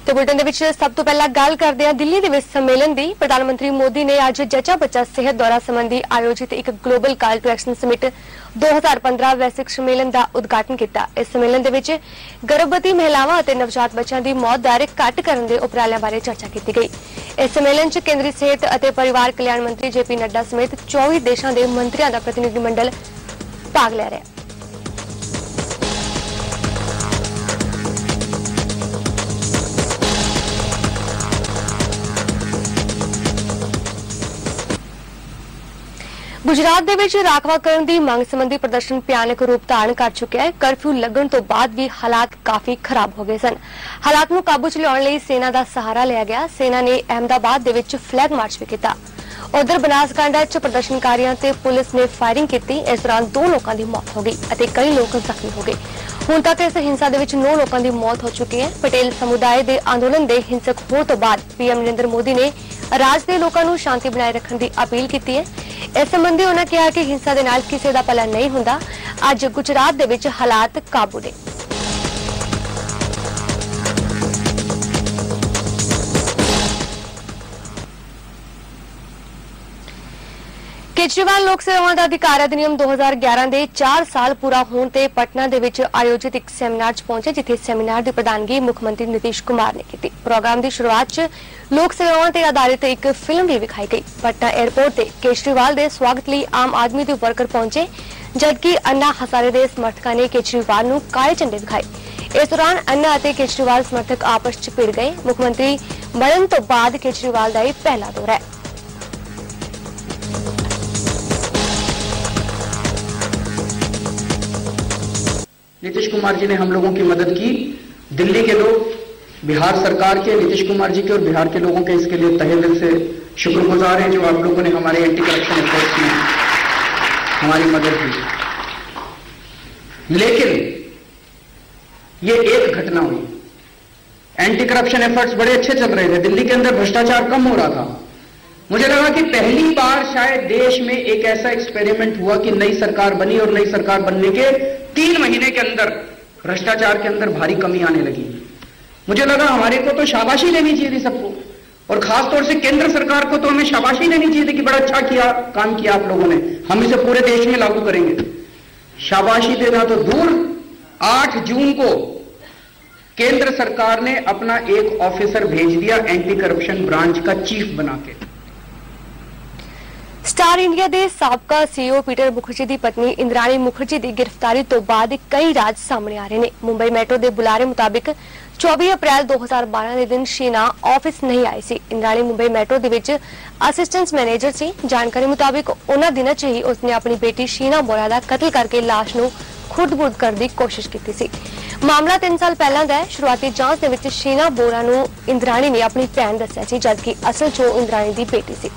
तो बुलेटिन दे विच सब तो पहला गल करदे हां दिल्ली दे विच सम्मेलन दी। प्रधानमंत्री मोदी ने अज जचा बच्चा सेहत दौरा संबंधी आयोजित एक global call to action summit 2015 वैश्विक सम्मेलन का उद्घाटन किया। इस सम्मेलन दे विच गर्भवती महिलावां अते नवजात बच्चों की मौत दर घट करने के उपरालियां बारे चर्चा की गई। इस सम्मेलन च केंद्रीय सेहत अते परिवार कल्याण मंत्री JP नड्डा समेत 24 देशों के मंत्रियों का प्रतिनिधिमंडल भाग ले रहा है। गुजरात दे विच राखवाकरण की मंग संबंधी प्रदर्शन भयानक रूप धारण कर चुका है। करफ्यू लगन तो बाद भी हालात काफी खराब हो गए सन। हालात नूं काबू च लियाउण लई सेना का सहारा लिया गया। सेना ने अहमदाबाद दे विच फ्लैग मार्च भी किया। उधर बनासकांडा च प्रदर्शनकारियों ते पुलिस ने फायरिंग की। इस दौरान 2 लोगों की मौत हो गई और कई लोग जख्मी हो गए। हुण तक इस हिंसा दे विच 9 लोगों की मौत हो चुकी है। पटेल समुदाय के आंदोलन के हिंसक होने तो बाद PM नरेंद्र मोदी ने राज के लोगों को शांति बनाए रखने की अपील की है। इस संबंधी उन्होंने कहा कि हिंसा के नाल किसी का भला नहीं हुंदा। अज गुजरात दे विच हालात काबू ने। केजरीवाल लोक सेवावां दा अधिकार अधिनियम 2011 के 4 साल पूरा होने ते पटना दे विच आयोजित एक सेमिनार च पहुंचे, जिथे सेमिनार की प्रधानगी मुख्यमंत्री नीतीश कुमार ने की। प्रोग्राम की शुरुआत च लोक सेवावां ते आधारित एक फिल्म भी विखाई गई। पटना एयरपोर्ट ते केजरीवाल दे स्वागत लई आम आदमी दे वर्कर पहुंचे, जबकि अन्ना हजारे दे समर्थकों ने केजरीवाल नूं काले झंडे दिखाए। इस दौरान अन्ना अते केजरीवाल समर्थक आपस च भिड़ गए। मुख्यमंत्री बनने तो बाद केजरीवाल का यह पहला दौरा है। नीतीश कुमार जी ने हम लोगों की मदद की। दिल्ली के लोग, बिहार सरकार के, नीतीश कुमार जी के और बिहार के लोगों के इसके लिए तहे दिल से शुक्रगुजार हैं, जो आप लोगों ने हमारे एंटी करप्शन एफर्ट्स में हमारी मदद की। लेकिन ये एक घटना हुई। एंटी करप्शन एफर्ट्स बड़े अच्छे चल रहे थे, दिल्ली के अंदर भ्रष्टाचार कम हो रहा था। मुझे लगा कि पहली बार शायद देश में एक ऐसा एक्सपेरिमेंट हुआ कि नई सरकार बनी और नई सरकार बनने के 3 महीने के अंदर भ्रष्टाचार के अंदर भारी कमी आने लगी। मुझे लगा हमारे को तो शाबाशी लेनी चाहिए थी सबको, और खासतौर से केंद्र सरकार को तो हमें शाबाशी लेनी चाहिए थी कि बड़ा अच्छा किया, काम किया आप लोगों ने, हम इसे पूरे देश में लागू करेंगे। शाबाशी देना तो दूर, 8 जून को केंद्र सरकार ने अपना एक ऑफिसर भेज दिया एंटी करप्शन ब्रांच का चीफ बना के। स्टार इंडिया के साबका CEO पीटर मुखर्जी की पत्नी इंद्राणी मुखर्जी की गिरफ्तारी तो बाद कई राज सामने आ रहे हैं। मुंबई मेट्रो के बुलारे मुताबिक 24 अप्रैल 2012 के दिन शीना ऑफिस नहीं आई सी। इंद्राणी मुंबई मेट्रो के विच असिस्टेंट मैनेजर सी। जानकारी मुताबिक उन्होंने दिनों च ही उसने अपनी बेटी शीना बोरा का कतल करके लाश नूं खुर्द-बुर्द करने की कोशिश की सी। मामला 3 साल पहला का है। शुरुआती जांच दे विच शीना बोरा नूं इंद्राणी ने अपनी भैन दस्सिया सी, जबकि असल च इंद्राणी की बेटी सी।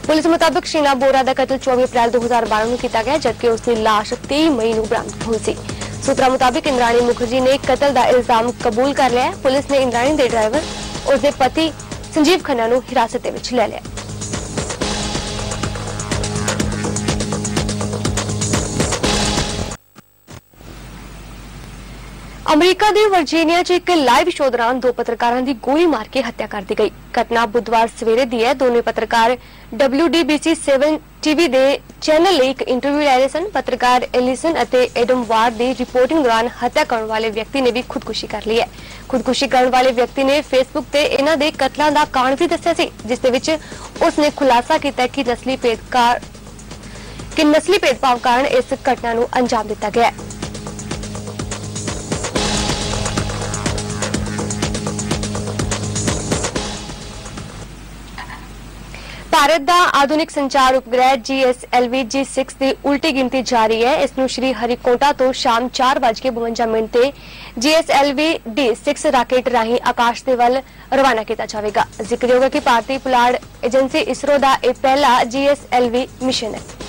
पुलिस मुताबिक शीना बोरा का कतल 24 अप्रैल 2012 में किया गया, जबकि उसकी लाश 23 मई को बरामद हुई सी। सूत्रों मुताबिक इंद्राणी मुखर्जी ने कतल का इल्जाम कबूल कर लिया है। पुलिस ने इंद्राणी के ड्राइवर उसके पति संजीव खन्ना को हिरासत में ले लिया। अमरीका की वर्जीनिया च एक लाइव शो दौरान 2 पत्रकारों की गोली मार के हत्या कर दी गई। घटना बुधवार सवेरे दी है। दोनों पत्रकार WDBC7 TV दे चैनल ले एक इंटरव्यू ले रहे सन। पत्रकार एलिसन अते एडम वार्ड की रिपोर्टिंग दौरान हत्या करने वाले व्यक्ति ने भी खुदकुशी कर ली है। खुदकुशी करने वाले व्यक्ति ने फेसबुक ते इन्हां दे कतलों का कारण भी दस्सिया सी, जिस दे विच उसने खुलासा किया कि नस्ली भेदभाव कारण इस घटना नूं अंजाम दिता गया है। भारत का आधुनिक संचार उपग्रह GSLV G6 की उल्टी गिनती जारी है। इसनूं श्री हरिकोटा तो शाम 4:52 ते GSLV D6 राकेट राही आकाश दे वल रवाना किया जाएगा। जिक्रयोग है कि भारतीय पुलाड़ एजेंसी इसरो का यह पहला GSLV मिशन है।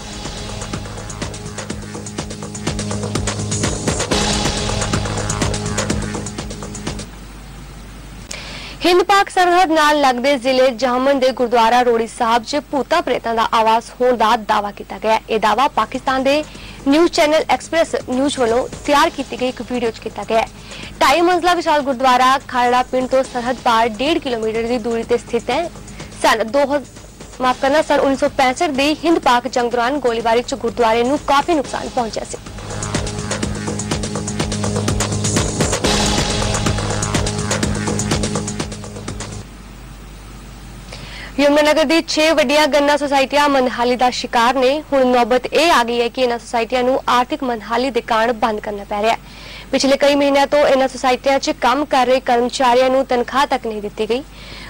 हिंद पाक सरहद नाल लगदे जिले जामन दे गुरुद्वारा रोड़ी साहब च भूता प्रेतां दा आवास होने का दावा किया गया। यह दावा पाकिस्तान के न्यूज़ चैनल एक्सप्रैस न्यूज़ वालों तैयार की गई एक वीडियो च किया गया है। 2.5 मंजिला विशाल गुरुद्वारा खालड़ा पिंड तो सरहद पार 1.5 किलोमीटर की दूरी पर स्थित है। सन 1965 की हिंद पाक जंग दौरान गोलीबारी च गुरुद्वारे नूं काफी नुकसान पहुंचा सी। यमुनानगर दी 6 वड्डियां गन्ना सोसाइटियां मनहाली का शिकार ने। हुण नौबत यह आ गई है कि इन्हां सोसाइटियां नूं आर्थिक मनहाली के कारण बंद करना पै रहा है। पिछले कई महीनों तो इन्हां सोसाइटियां च काम कर रहे कर्मचारियों नूं तनख्वाह तक नहीं दी गई।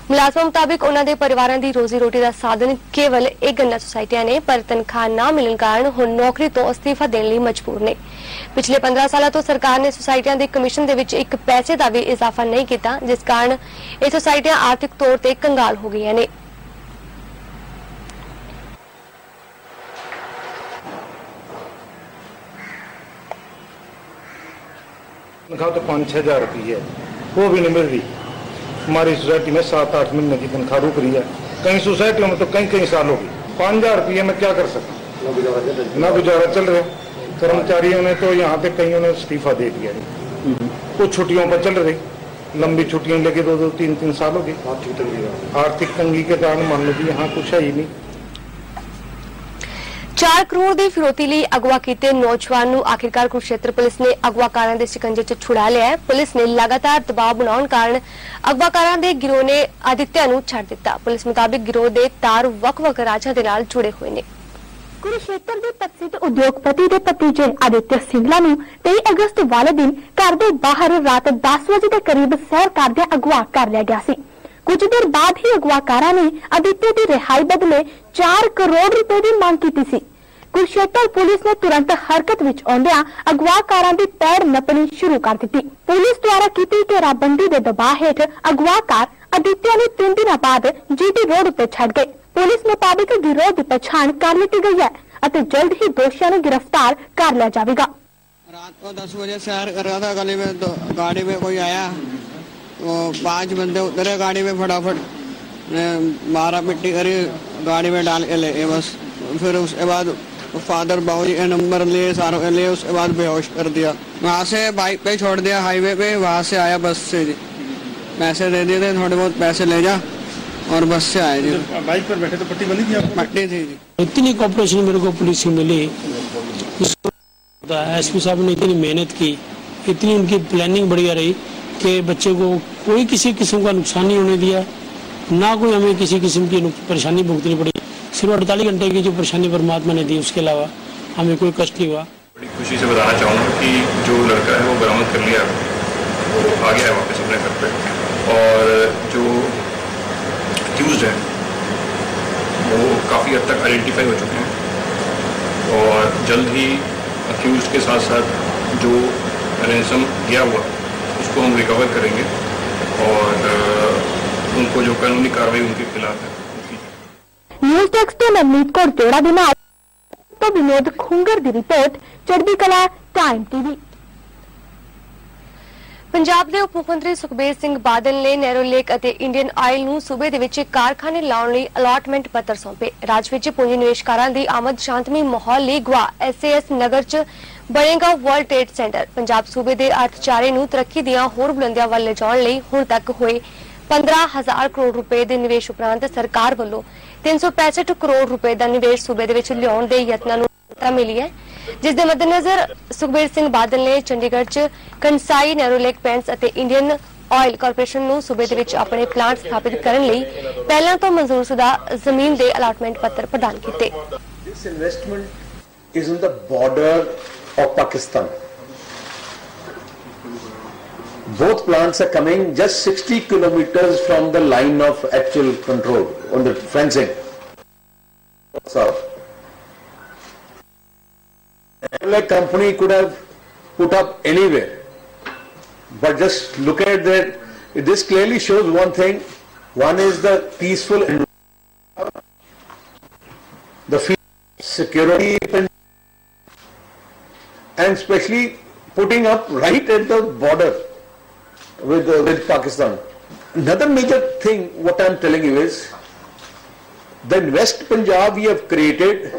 मुलाजमां मुताबिक उन्हां दे परिवारां दी रोजी रोटी का साधन केवल एक गन्ना सोसाइटियां ने, पर तनख्वाह न मिलण कारण हुण नौकरी तो अस्तीफा देने लई मजबूर ने। पिछले 15 साल तो सरकार ने सोसाइटियां दे कमीशन दे विच एक पैसे का भी इजाफा नहीं किया, जिस कारण ये सोसाइटियां आर्थिक तौर पर कंगाल हो गई ने। तनख्वाह तो 5-6 हज़ार रुपये है, वो भी नहीं मिल रही। हमारी सोसाइटी में 7-8 महीने की तनख्वाह रुक रही है। कई सोसाइटियों में तो कई साल हो गई। 5,000 रुपये में क्या कर सकता, ना गुजारा चल रहा। कर्मचारियों ने तो यहाँ पे कईयों ने इस्तीफा दे दिया, कुछ छुट्टियों पर चल रही, लंबी छुट्टियां लेके 2-3 साल हो गए। आर्थिक तंगी के कारण मान लो कि यहाँ कुछ है ही नहीं। 4 करोड़ की फिरौती लिए अगवा किए नौजवान नूं आखिरकार कुरुक्षेत्र पुलिस ने अगवाकारां दे शिकंजे च छुड़ा लिया है। पुलिस ने लगातार दबाव बनाने कारण अगवाकारां दे गिरोह ने आदित्य नूं छड्ड दिता। पुलिस मुताबिक गिरोह दे तार वख-वख राज्यां दे नाल जुड़े हुए ने। कुरुक्षेत्र के प्रसिद्ध उद्योगपति के भतीजे आदित्य सिंगला नूं 23 अगस्त वाले दिन घर के बाहर रात 10 बजे के करीब सैर करदे अगवा कर लिया गया सी। कुछ देर बाद ही अगवाकारां ने आदित्य की रिहाई बदले 4 करोड़ रुपए की मांग की सी। कुरुक्षेत्र पुलिस ने तुरंत हरकत विच आउंदियां अगवाकारां दी पैड़ नपनी शुरू कर दी। पुलिस द्वारा की घेराबंदी के दबाव हेठ अगवाकार आदित्य ने 3 दिन बाद जीटी रोड पर छड़ गए। पुलिस मुताबिक गिरोह की पछाण कर ली गई है और जल्द ही दोषियों ने गिरफ्तार कर लिया जाएगा। रात को 10 बजे सैर कर रहा था गली में, तो गाड़ी में कोई आया, वो 5 बंदे उतरे गाड़ी में, फटाफट मारा पिट्टी करी, गाड़ी में डाल के ले बस। फिर उसके बाद फादर बाबूजी का नंबर लिए, सारों लिए, उसके बाद बेहोश कर दिया। वहाँ से बाइक पे छोड़ दिया हाईवे पे, वहाँ से आया बस से जी। पैसे दे दिए थे, थोड़े बहुत पैसे ले जा, और बस से आए जी। बाइक पर बैठे तो पट्टी बंदी थी? पट्टी थी जी। इतनी कॉपरेशन मेरे को पुलिस से मिली, एसपी साहब ने इतनी मेहनत की, इतनी उनकी प्लानिंग बढ़िया रही कि बच्चे को कोई किसी किस्म का नुकसान नहीं होने दिया, ना कोई हमें किसी किस्म की परेशानी भुगतनी पड़ी। सिर्फ 48 घंटे की जो परेशानी परमात्मा ने दी, उसके अलावा हमें कोई कष्ट नहीं हुआ। बड़ी खुशी से बताना चाहूँगा कि जो लड़का है वो बरामद कर लिया, वो आ गया है वापस अपने घर पे, और जो अक्यूज्ड है वो काफ़ी हद तक आइडेंटिफाई हो चुके हैं, और जल्द ही अक्यूज्ड के साथ साथ जो रैंसम गया हुआ उसको हम रिकवर करेंगे, और उनको जो कानूनी कार्रवाई उनके खिलाफ है। न्यूज़ डेस्क तो नवनीत कौर जोड़ा दे नाल तो विनोद खुंगर दी रिपोर्ट, चढ़दी कला टाइम टीवी। पंजाब के उप मुख्यमंत्री सुखबीर सिंह बादल ने नैरोलेक और इंडियन ऑयल नूं सूबे दे विच कारखाने लाउण लई अलाटमेंट पत्र सौंपे। राज विच पूंजी निवेशकारां दी आमद शांतमई माहौल लई गवा SAS नगर च बनेगा वर्ल्ड ट्रेड सेंटर। पंजाब सूबे दे अर्थचारे नूं तरक्की दीआं होर बुलंदियां वल लिजाउण लई हुण तक होए 15,000 करोड़ रुपए के निवेश उपरांत सरकार वालों 365 करोड़ रुपए का निवेश सूबे दे विच लियाउण दे यत्नां नूं सफलता मिली है, जिस दे मद्देनजर सुखबीर सिंह बादल ने चंडीगढ़ च कंसाई नैरोलेक पेंट्स और इंडियन ऑयल कारपोरेशन नूं सूबे दे विच अपने प्लांट स्थापित करने लई पहलां तो मंजूरशुदा जमीन दे अलाटमेंट पत्र प्रदान कीते। This investment is on the border of Pakistan. Both plants are coming just 60 kilometers from the line of actual control on the fencing. So, like company could have put up anywhere, but just look at that. This clearly shows one thing. One is the peaceful environment, the security, and especially putting up right at the border with Pakistan. Another major thing what I am telling you is the West Punjab we have created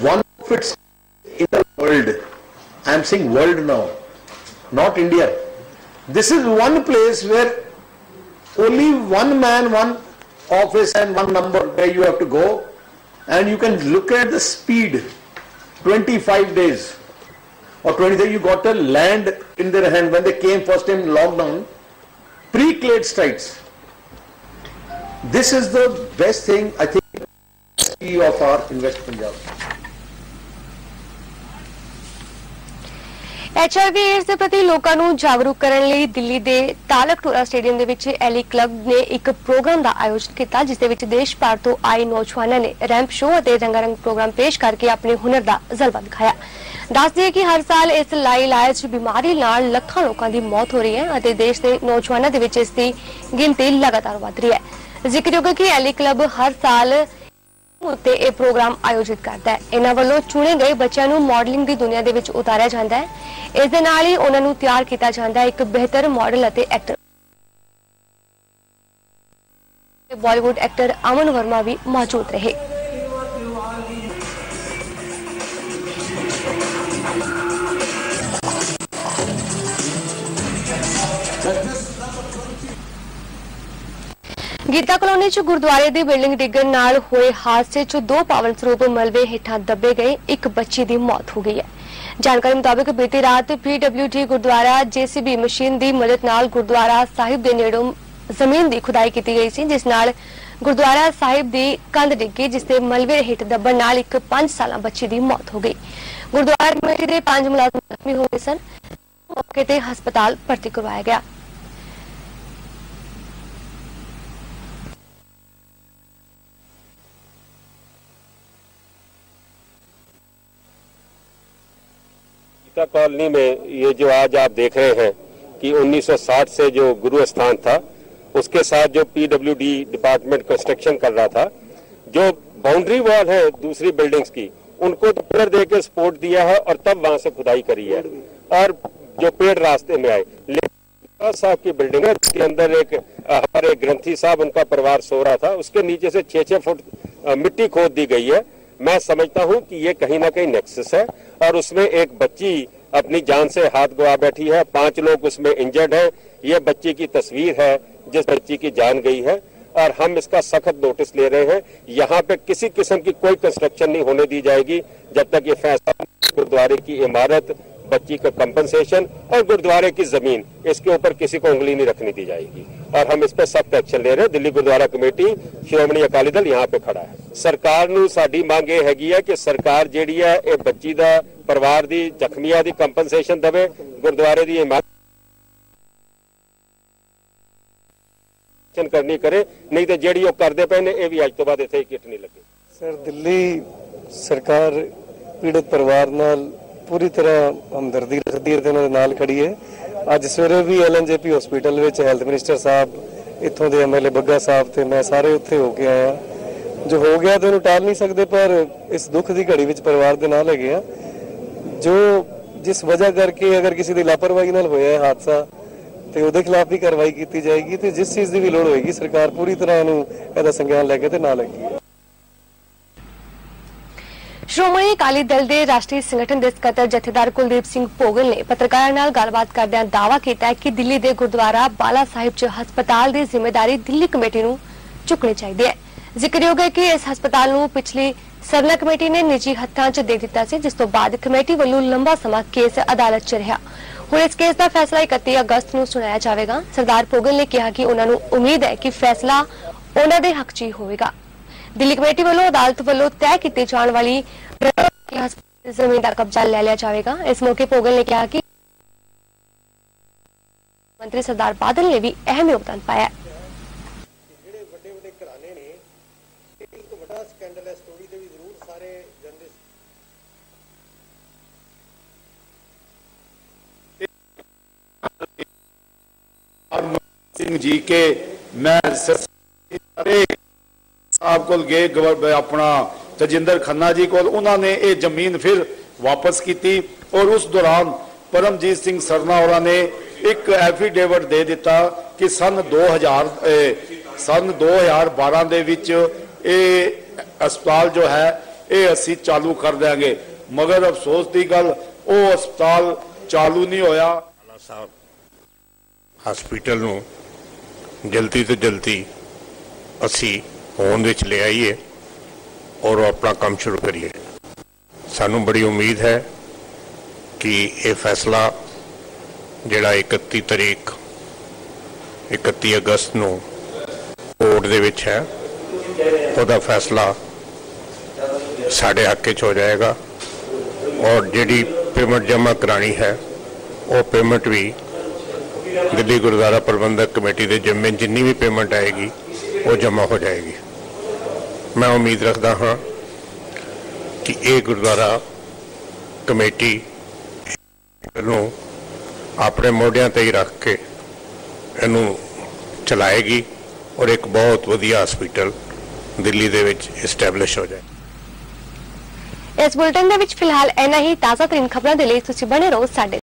one of its world. I am saying world now, not India. This is one place where only one man, one office and one number where you have to go, and you can look at the speed. 25 days or 20 days, you got a land in their hand when they came first time in lockdown, pre-cleared sites. This is the best thing, I think, of our Invest Punjab. HIV AIDS ਦੇ ਪ੍ਰਤੀ ਲੋਕਾਂ ਨੂੰ ਜਾਗਰੂਕ ਕਰਨ ਲਈ ਦਿੱਲੀ ਦੇ Talkatora stadium ਦੇ ਵਿੱਚ ਐਲੀ ਕਲੱਬ ਨੇ ਇੱਕ ਪ੍ਰੋਗਰਾਮ ਦਾ ਆਯੋਜਨ ਕੀਤਾ, ਜਿਸ ਦੇ ਵਿੱਚ ਦੇਸ਼ ਭਰ ਤੋਂ ਆਏ ਨੌਜਵਾਨਾਂ ਨੇ ਰੈਂਪ ਸ਼ੋਅ ਅਤੇ ਰੰਗਾਰੰਗ ਪ੍ਰੋਗਰਾਮ ਪੇਸ਼ ਕਰਕੇ ਆਪਣੇ ਹੁਨਰ ਦਾ ਜਲਵਾ ਦਿਖਾਇਆ। ਦੱਸ ਦਈਏ ਕਿ ਹਰ ਸਾਲ ਇਸ ਲਾਇਲਾਜ ਬਿਮਾਰੀ ਨਾਲ ਲੱਖਾਂ ਲੋਕਾਂ ਦੀ ਮੌਤ ਹੋ ਰਹੀ ਹੈ ਅਤੇ ਦੇਸ਼ ਦੇ ਨੌਜਵਾਨਾਂ ਦੇ ਵਿੱਚ ਇਸ ਦੀ ਗਿਣਤੀ ਲਗਾਤਾਰ ਵਧ ਰਹੀ ਹੈ। ਜ਼ਿਕਰਯੋਗ ਹੈ ਕਿ ਐਲੀ ਕਲੱਬ ਹਰ ਸਾਲ ਉੱਤੇ ਇਹ ਪ੍ਰੋਗਰਾਮ ਆਯੋਜਿਤ ਕਰਦਾ ਹੈ। ਇਹਨਾਂ ਵੱਲੋਂ ਚੁਣੇ ਗਏ ਬੱਚਿਆਂ ਨੂੰ ਮਾਡਲਿੰਗ ਦੀ ਦੁਨੀਆ ਦੇ ਵਿੱਚ ਉਤਾਰਿਆ ਜਾਂਦਾ ਹੈ। ਇਸ ਦੇ ਨਾਲ ਹੀ ਉਹਨਾਂ ਨੂੰ ਤਿਆਰ ਕੀਤਾ ਜਾਂਦਾ ਹੈ ਇੱਕ ਬਿਹਤਰ ਮਾਡਲ ਅਤੇ ਐਕਟਰ। ਬਾਲੀਵੁੱਡ ਐਕਟਰ ਅਮਨ ਵਰਮਾ ਵੀ ਮੌਜੂਦ ਰਹੇ। गीता कॉलोनी च गुरुद्वारे दी बिल्डिंग डिग्गण नाल होए हादसे च 2 पावन स्वरूप मलबे हेठां दबे गए, एक बच्ची दी मौत हो गई है। जानकारी मुताबिक बीती रात PWD गुरुद्वारा JCB मशीन दी मदद नाल गुरुद्वारा साहिब दे नेड़ों जमीन दी खुदाई की गई सी, जिस नाल गुरुद्वारा साहिब दी कंध डिग्गी, जिस दे मलबे हेठ दबण नाल एक 5 साला बच्ची दी मौत हो गई। गुरुद्वारा कमेटी दे 5 मुलाजम जख्मी हो गए सन, मौके ते हस्पताल भर्ती करवाया गया। गीता कॉलोनी में ये जो आज आप देख रहे हैं कि 1960 से जो गुरु स्थान था, उसके साथ जो PWD डिपार्टमेंट कंस्ट्रक्शन कर रहा था, जो बाउंड्री वॉल है दूसरी बिल्डिंग्स की, उनको तो पिलर दे के सपोर्ट दिया है और तब वहां से खुदाई करी है और जो पेड़ रास्ते में आए। लेकिन साहब की बिल्डिंग है, उसके अंदर हमारे ग्रंथी साहब, उनका परिवार सो रहा था, उसके नीचे से 6-6 फुट मिट्टी खोद दी गई है। मैं समझता हूं कि ये कहीं ना कहीं नेक्सस है और उसमें एक बच्ची अपनी जान से हाथ गवा बैठी है, 5 लोग उसमें इंजर्ड है। ये बच्ची की तस्वीर है जिस बच्ची की जान गई है और हम इसका सख्त नोटिस ले रहे हैं। यहाँ पे किसी किस्म की कोई कंस्ट्रक्शन नहीं होने दी जाएगी जब तक ये फैसला गुरुद्वारे की इमारत, बच्ची का कंपनसेशन और गुरुद्वारे की जमीन, इसके ऊपर किसी को उंगली नहीं रखने दी जाएगी और हम इस पर सख्त एक्शन ले रहे हैं। दिल्ली गुरुद्वारा कमेटी, श्रोमणी अकाली दल यहाँ पे खड़ा है। सरकार ਨੂੰ ਸਾਡੀ ਮੰਗ ਇਹ ਹੈਗੀ ਹੈ ਕਿ ਸਰਕਾਰ ਜਿਹੜੀ ਹੈ ਇਹ ਬੱਚੀ ਦਾ ਪਰਿਵਾਰ ਦੀ ਜ਼ਖਮੀਆਂ ਦੀ ਕੰਪਨਸੇਸ਼ਨ ਦੇਵੇ, ਗੁਰਦੁਆਰੇ ਦੀ ਇਮਾਰਤ ਕਰਨੀ ਕਰੇ, ਨਹੀਂ ਤੇ ਜਿਹੜੀ ਉਹ ਕਰਦੇ ਪਏ ਨੇ ਇਹ ਵੀ ਅੱਜ ਤੋਂ ਬਾਅਦ ਇੱਥੇ ਕਿਟ ਨਹੀਂ ਲੱਗੇ। ਸਰ, ਦਿੱਲੀ ਸਰਕਾਰ ਪੀੜਤ ਪਰਿਵਾਰ ਨਾਲ पूरी तरह हमदर्दी रखती है, उन्होंने नाल खड़ी है। अज सवेरे भी LNJP हॉस्पिटल में हैल्थ मिनिस्टर साहब, इतों के MLA बग्गा साहब थे, मैं सारे उत्थे होके आया। जो हो गया तो टाल नहीं सकते, पर इस दुख की घड़ी में परिवार के नाल है जो जिस वजह करके अगर किसी की लापरवाही नाल होया है हादसा, तो उसके खिलाफ भी कार्रवाई की जाएगी। तो जिस चीज़ की भी लोड़ होगी सरकार पूरी तरह इसका संज्ञान लैके ते नाल लगी। श्रोमणी अकाली दल के राष्ट्रीय संगठन के सकत्तर जथेदार कुलदीप सिंह भोगल ने पत्रकारों नाल गलबात करदਿਆਂ दावा किया है कि दिल्ली के गुरुद्वारा बाला साहिब च हस्पताल की जिम्मेदारी दिल्ली कमेटी नूं चुकनी चाहिए है। जिक्रयोग है कि इस हस्पताल नूं पिछली सरना कमेटी ने निजी हत्थां च दे दिता सी, जिस तो बाद कमेटी वालों लंबा समा केस अदालत च रहा। हुण इस केस का फैसला 31 अगस्त नूं सुनाया जाएगा। सरदार भोगल ने कहा कि उन्होंने उम्मीद है कि फैसला उन्हां दे हक च ही होवेगा। दिल्ली कमेटी वालों अदालत वालों तय की जाने वाली जमीन का कब्जा ले लिया जाएगा। इस मौके भोगल ने कहा कि मंत्री सरदार बादल ने भी अहम योगदान पाया। सिंह जी के मैं साहब को गए अपना तजिंदर खन्ना जी को, उन्होंने ये जमीन फिर वापस की थी और उस दौरान परमजीत सिंह सरना और ने एक एफिडेविट दे दिता कि सन 2012 दे विच ये अस्पताल जो है ये असी चालू कर देंगे। मगर अफसोस की गल वो अस्पताल चालू नहीं होया। हॉस्पिटल नूं जल्दी तो जल्दी असी होंद विच ले आइए और अपना काम शुरू करिए। सानू बड़ी उम्मीद है कि ये फैसला जिहड़ा 31 अगस्त नूं कोर्ट दे विच है ਉਹਦਾ फैसला साढ़े हक च हो जाएगा और जिहड़ी पेमेंट जमा करानी है वो पेमेंट भी दिल्ली गुरुद्वारा प्रबंधक कमेटी के जिम्मे जिन्नी भी पेमेंट आएगी वो जमा हो जाएगी। मैं उम्मीद रखता हाँ कि ये गुरुद्वारा कमेटी नूं अपने मोढियां ते ही रख के इनू चलाएगी और एक बहुत वधिया हॉस्पिटल दिल्ली दे विच एस्टैबलिश हो जाए। इस बुलेटिन दे विच फिलहाल इन्ना ही। ताज़ा तरीन खबरों के लिए तुसीं बने रहो साडे